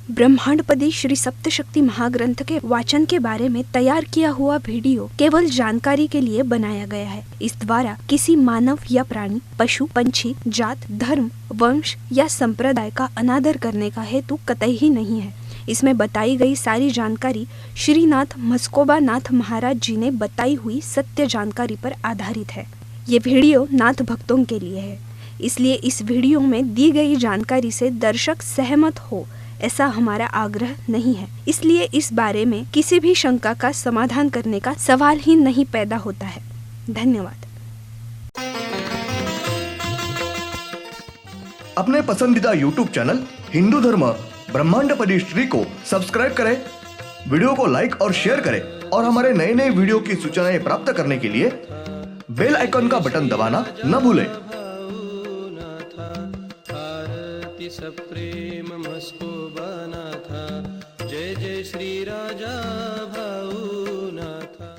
ब्रह्मांडपदी श्री सप्तशक्ति महाग्रंथ के वाचन के बारे में तैयार किया हुआ वीडियो केवल जानकारी के लिए बनाया गया है। इस द्वारा किसी मानव या प्राणी, पशु, पंछी, जात, धर्म, वंश या संप्रदाय का अनादर करने का हेतु कतई ही नहीं है। इसमें बताई गई सारी जानकारी श्रीनाथ मस्कोबा नाथ महाराज जी ने बताई हुई सत्य जानकारी पर आधारित है। ये वीडियो नाथ भक्तों के लिए है, इसलिए इस वीडियो में दी गई जानकारी से दर्शक सहमत हो ऐसा हमारा आग्रह नहीं है। इसलिए इस बारे में किसी भी शंका का समाधान करने का सवाल ही नहीं पैदा होता है। धन्यवाद। अपने पसंदीदा YouTube चैनल हिंदू धर्म ब्रह्मांडपदी श्री को सब्सक्राइब करें, वीडियो को लाइक और शेयर करें और हमारे नए नए वीडियो की सूचनाएं प्राप्त करने के लिए बेल आइकन का बटन दबाना न भूलें। सब प्रेम मस्कोबा नाथा, जय जय श्री राजा भाऊ नाथा।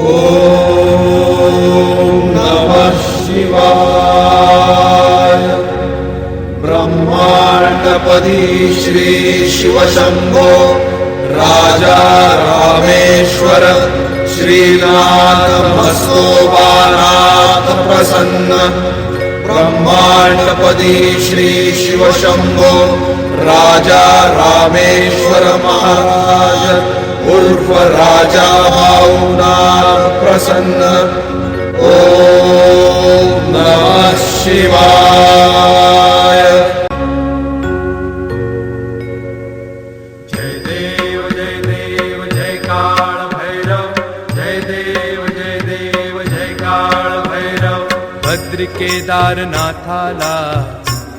ओम नमः शिवाय। ब्रह्मांडपदी श्री शिव शंभो राजा रामेश्वर श्रीनाथ मस्कोबानाथ प्रसन्न। ब्रह्मांडपदी श्री शिव शंभो राजा रामेश्वर महाराज उर्फ राजा भाऊनाथ प्रसन्न। ओम नमः शिवाय। जय देव जय देव जय काल भैरव, जय देव जय काळ भैरव। भद्र केदारनाथाला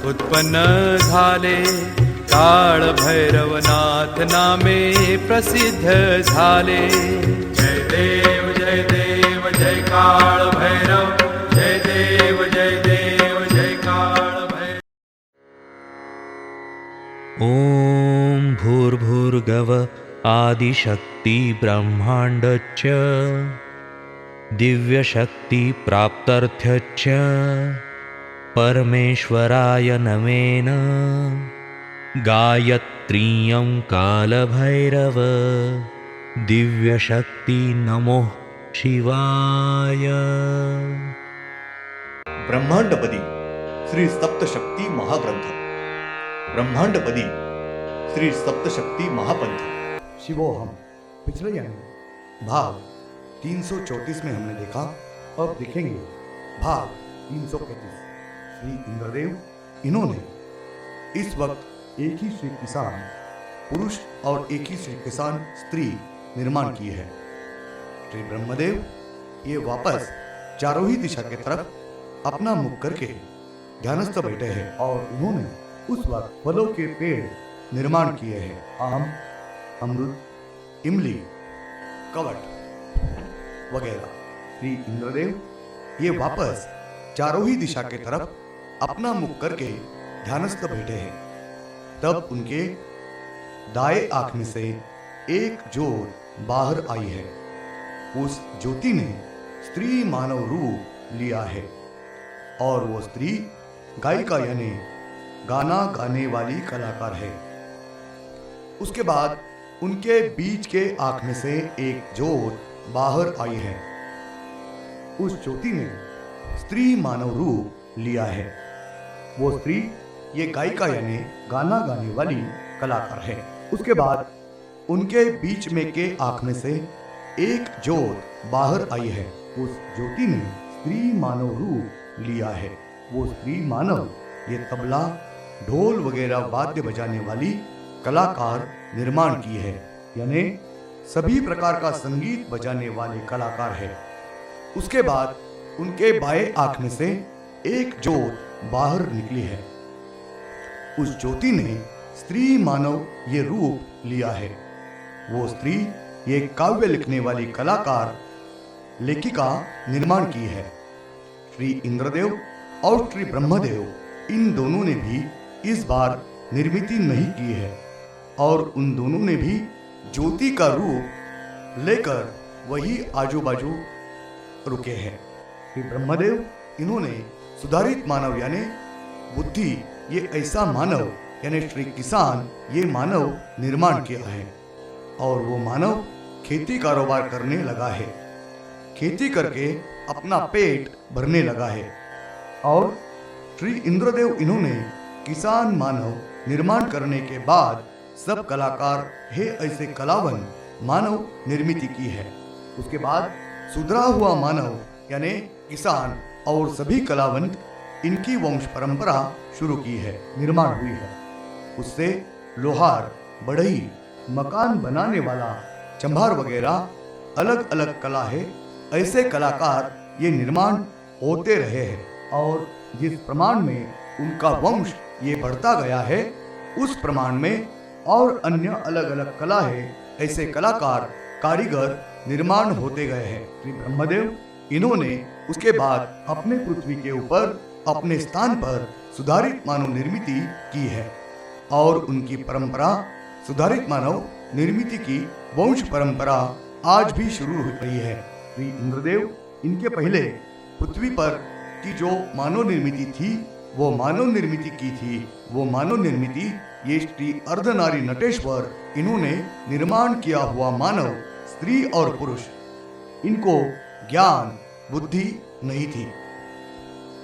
उत्पन्न झाले, काळ भैरवनाथ नामे प्रसिद्ध झाले। जय देव जय काळ भैरव, जय देव जय काळ भैरव। ओम भूर्भुर्गव आदिशक्ति ब्रह्मांडच्च दिव्यशक्ति प्राप्त्यर्थ्यच्च परमेश्वराय नमेन। गायत्रीयं कालभैरव दिव्यशक्ति नमो शिवाय। ब्रह्मांडपदी श्री सप्तशक्ती महाग्रंथ, ब्रह्मांडपदी श्री सप्तशक्ती महापंथ। शिवोहम पिछले यानी भाग 334 में हमने देखा, अब देखेंगे भाग 335। श्री इंद्रदेव इन्होंने इस वक्त एक ही श्री किसान पुरुष और एक ही श्री किसान स्त्री निर्माण की है। श्री ब्रह्मदेव ये वापस चारों ही दिशा की तरफ अपना मुख करके ध्यानस्थ बैठे हैं और उन्होंने उस वक्त फलों के पेड़ निर्माण किए हैं। आम, अमृत, इमली, कवट वगैरह। श्री इंद्रदेव ये वापस चारों ही दिशा की तरफ अपना मुख करके ध्यानस्थ बैठे हैं। तब उनके दाएं आंख में से एक ज्योत बाहर आई है। उस ज्योति ने स्त्री मानव रूप लिया है और वो स्त्री गायिका यानी गाना गाने वाली कलाकार है। उसके बाद उनके बीच के आंख में से एक ज्योत बाहर आई है। उस ज्योति ने स्त्री मानव रूप लिया है। वो स्त्री ये गायिका यानी गाना गाने वाली कलाकार है। उसके बाद उनके बीच में के आंख में से एक ज्योत बाहर आई है। उस ज्योति ने स्त्री मानव रूप लिया है। वो स्त्री मानव ये तबला, ढोल वगैरह वाद्य बजाने वाली कलाकार निर्माण की है, यानी सभी प्रकार का संगीत बजाने वाले कलाकार है। उसके बाद उनके बाएं आंख में से एक ज्योत बाहर निकली है। उस ज्योति ने स्त्री मानव ये रूप लिया है। वो स्त्री ये काव्य लिखने वाली कलाकार लेखिका निर्माण की है। श्री इंद्रदेव और श्री ब्रह्मदेव इन दोनों ने भी इस बार निर्मिति नहीं की है और उन दोनों ने भी ज्योति का रूप लेकर वही आजू बाजू रुके हैं। श्री ब्रह्मदेव इन्होंने सुधारित मानव यानी बुद्धि, ये ऐसा मानव यानी श्री किसान, ये मानव निर्माण किया है। और वो मानव खेती कारोबार करने लगा है, खेती करके अपना पेट भरने लगा है। और श्री इंद्रदेव इन्होंने किसान मानव निर्माण करने के बाद सब कलाकार हे ऐसे कलावन मानव निर्मित की है। उसके बाद सुधरा हुआ मानव यानी किसान और सभी कलावंत, इनकी वंश परंपरा शुरू की है, निर्माण हुई है। उससे लोहार, बढ़ई, मकान बनाने वाला, चंभार वगैरह अलग अलग कला है, ऐसे कलाकार ये निर्माण होते रहे हैं। और जिस प्रमाण में उनका वंश ये बढ़ता गया है, उस प्रमाण में और अन्य अलग अलग कला है, ऐसे कलाकार, कारीगर निर्माण होते गए हैं। श्री ब्रह्मदेव इन्होंने उसके बाद अपने पृथ्वी के ऊपर अपने स्थान पर सुधारित मानव निर्मित की है। और उनकी परंपरा, सुधारित मानव निर्मित की वंश परंपरा आज भी शुरू हो रही है। श्री इंद्रदेव इनके पहले पृथ्वी पर की जो मानव निर्मित थी, वो मानव निर्मित की थी। वो मानव निर्मित ये श्री अर्धनारी नटेश्वर इन्होंने निर्माण किया हुआ मानव, स्त्री और पुरुष, इनको ज्ञान बुद्धि नहीं थी।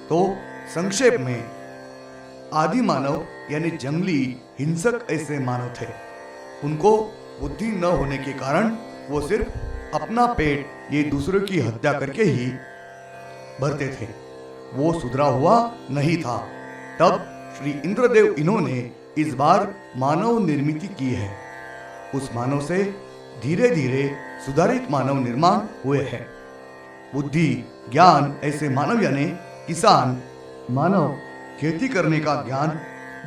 तो संक्षेप में आदि मानव यानी जंगली हिंसक ऐसे मानव थे। उनको बुद्धि न होने के कारण वो सिर्फ अपना पेट ये दूसरों की हत्या करके ही भरते थे, वो सुधरा हुआ नहीं था। तब श्री इंद्रदेव इन्होंने इस बार मानव निर्मित की है। उस मानव से धीरे धीरे सुधारित मानव निर्माण हुए हैं। बुद्धि, ज्ञान ऐसे मानव यानी किसान मानव, खेती करने का ज्ञान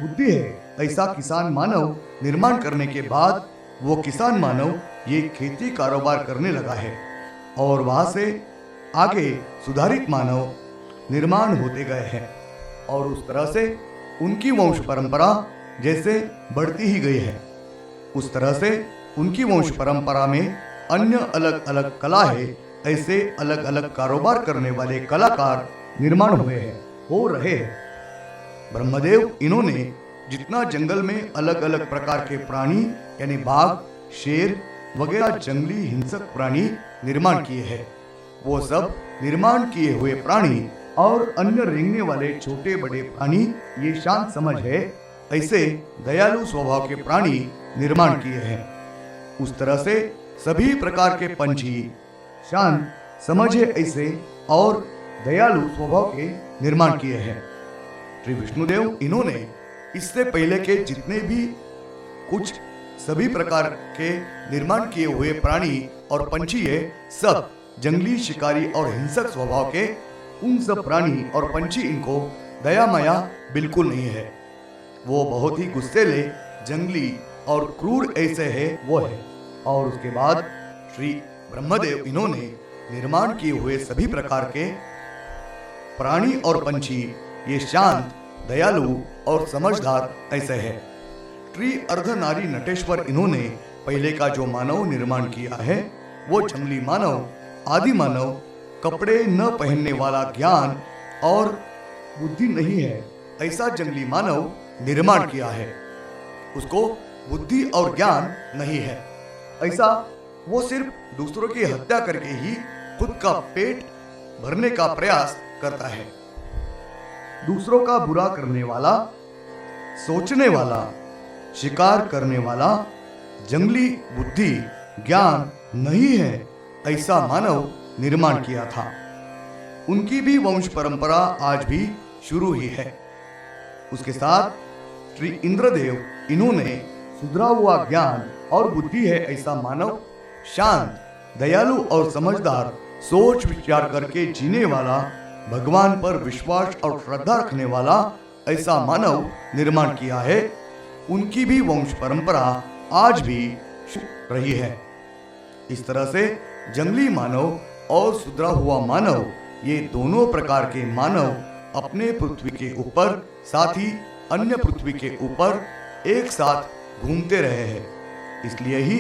बुद्धि है, ऐसा किसान मानव निर्माण करने के बाद वो किसान मानव ये खेती कारोबार करने लगा है। और वहां से आगे सुधारित मानव निर्माण होते गए हैं। और उस तरह से उनकी वंश परंपरा जैसे बढ़ती ही गई है, उस तरह से उनकी वंश परंपरा में अन्य अलग अलग कला है, ऐसे अलग अलग कारोबार करने वाले कलाकार निर्माण हुए हैं, हो रहे हैं। ब्रह्मदेव इन्होंने जितना जंगल में अलग अलग प्रकार के प्राणी यानी बाघ, शेर वगैरह जंगली हिंसक प्राणी निर्माण किए हैं, वो सब निर्माण किए हुए प्राणी और अन्य रेंगने वाले छोटे बड़े प्राणी ये शांत समझ है, ऐसे दयालु स्वभाव के प्राणी निर्माण किए हैं। उस तरह से सभी प्रकार के पंछी शांत समझ है ऐसे और दयालु स्वभाव के निर्माण किए हैं। श्री विष्णुदेव इन्होंने इससे पहले के जितने भी कुछ सभी प्रकार के निर्माण किए हुए प्राणी और पंछी है, सब जंगली, शिकारी और हिंसक स्वभाव के। उन सब प्राणी और पंछी इनको दया माया बिल्कुल नहीं है, वो बहुत ही गुस्सेले, जंगली और क्रूर ऐसे है वो है। और उसके बाद श्री ब्रह्मदेव इन्होंने निर्माण किए हुए सभी प्रकार के प्राणी और पंछी ये शांत, दयालु और समझदार ऐसे है। श्री अर्धनारी नटेश्वर इन्होंने पहले का जो मानव निर्माण किया है, वो जंगली मानव, आदि मानव, कपड़े न पहनने वाला, ज्ञान और बुद्धि नहीं है, ऐसा जंगली मानव निर्माण किया है। उसको बुद्धि और ज्ञान नहीं है, ऐसा वो सिर्फ दूसरों की हत्या करके ही खुद का पेट भरने का प्रयास करता है। दूसरों का बुरा करने वाला, सोचने वाला, शिकार करने वाला, जंगली बुद्धि ज्ञान नहीं है, ऐसा मानव निर्माण किया था। उनकी भी वंश परंपरा आज भी शुरू ही है। उसके साथ श्री इंद्रदेव इन्होंने सुधरा हुआ ज्ञान और बुद्धि है ऐसा मानव, शांत, दयालु और समझदार, सोच विचार करके जीने वाला, भगवान पर विश्वास और श्रद्धा रखने वाला ऐसा मानव निर्माण किया है। उनकी भी वंश परंपरा आज भी रही है। इस तरह से जंगली मानव और सुधरा हुआ मानव, ये दोनों प्रकार के मानव अपने पृथ्वी के ऊपर, साथ ही अन्य पृथ्वी के ऊपर एक साथ घूमते रहे हैं। इसलिए ही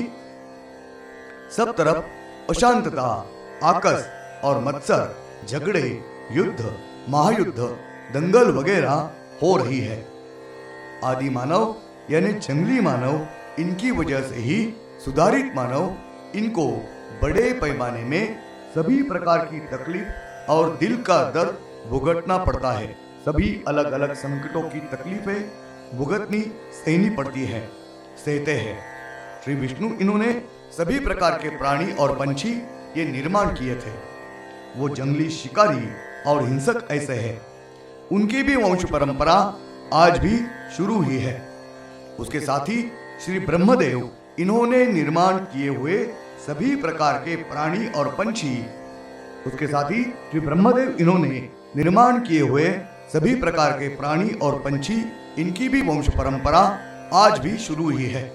सब तरफ अशांतता, आकस और मत्सर, झगड़े, युद्ध, महायुद्ध दंगल वगैरह हो रही है। आदि मानव यानी जंगली मानव, इनकी वजह से ही सुधारित मानव इनको बड़े पैमाने में सभी प्रकार की तकलीफ और दिल का दर्द भुगतना पड़ता है। सभी अलग अलग संकटों की तकलीफें भुगतनी सहनी पड़ती है, सहते हैं। श्री विष्णु इन्होंने सभी प्रकार के प्राणी और पंछी ये निर्माण किए थे। वो जंगली शिकारी और हिंसक ऐसे हैं। उनकी भी वंश परंपरा आज भी शुरू ही है। उसके साथ ही श्री ब्रह्मदेव इन्होंने निर्माण किए हुए सभी प्रकार के प्राणी और पंछी, उसके साथ ही श्री ब्रह्मदेव इन्होंने निर्माण किए हुए सभी प्रकार के प्राणी और पंछी, इनकी भी वंश परंपरा आज भी शुरू ही है।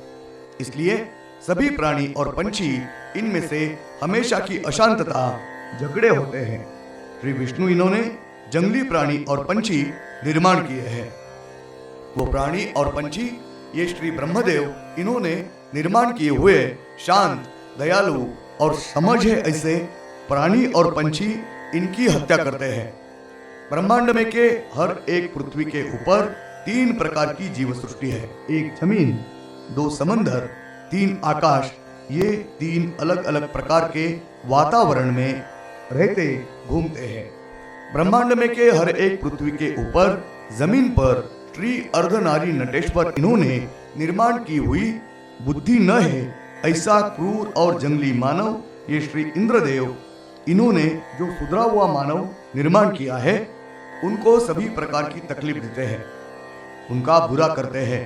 इसलिए सभी प्राणी और पंछी, इनमें से हमेशा की अशांतता, झगड़े होते हैं। श्री विष्णु इन्होंने जंगली प्राणी और पंछी निर्माण किए हैं। वो प्राणी और पंछी ये श्री ब्रह्मदेव इन्होंने निर्माण किए हुए शांत, दयालु और समझ है ऐसे प्राणी और पंछी इनकी हत्या करते हैं। ब्रह्मांड में के हर एक पृथ्वी के ऊपर 3 प्रकार की जीव सृष्टि है। 1 जमीन, 2 समंदर, 3 आकाश। ये 3 अलग अलग प्रकार के वातावरण में रहते घूमते हैं। ब्रह्मांड में के हर एक पृथ्वी के ऊपर जमीन पर श्री अर्धनारी नटेश्वर इन्होंने निर्माण की हुई बुद्धि न है ऐसा क्रूर और जंगली मानव ये श्री इंद्रदेव इन्होंने जो सुधरा हुआ मानव निर्माण किया है, उनको सभी प्रकार की तकलीफ देते हैं, उनका बुरा करते हैं,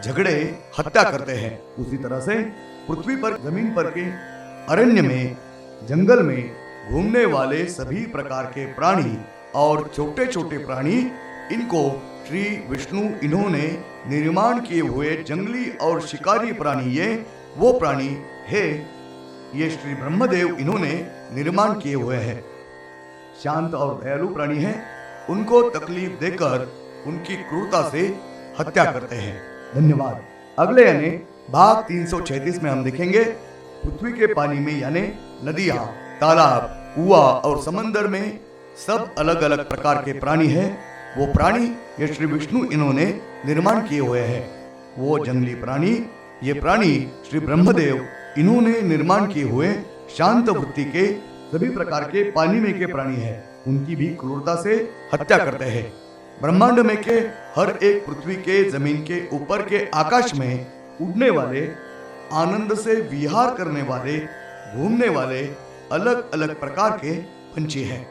झगड़े, हत्या करते हैं। उसी तरह से पृथ्वी पर, जमीन पर के अरण्य में, जंगल में घूमने वाले सभी प्रकार के प्राणी और छोटे छोटे प्राणी, इनको श्री विष्णु इन्होंने निर्माण किए हुए जंगली और शिकारी प्राणी, ये वो प्राणी है ये श्री ब्रह्मदेव इन्होंने निर्माण किए हुए हैं। शांत और दयालु प्राणी हैं, उनको तकलीफ देकर उनकी क्रूरता से हत्या करते हैं। धन्यवाद। अगले यानी भाग 336 में हम देखेंगे पृथ्वी के पानी में यानी नदियां, तालाब, कुआं और समंदर में सब अलग अलग प्रकार के प्राणी हैं। वो प्राणी ये श्री विष्णु इन्होंने निर्माण किए हुए हैं। वो जंगली प्राणी, ये प्राणी श्री ब्रह्मदेव इन्होंने निर्माण किए हुए शांत वृत्ति के सभी प्रकार के पानी में के प्राणी हैं, उनकी भी क्रूरता से हत्या करते हैं। ब्रह्मांड में के हर एक पृथ्वी के, जमीन के ऊपर के आकाश में उड़ने वाले, आनंद से विहार करने वाले, घूमने वाले अलग अलग प्रकार के पंछी हैं।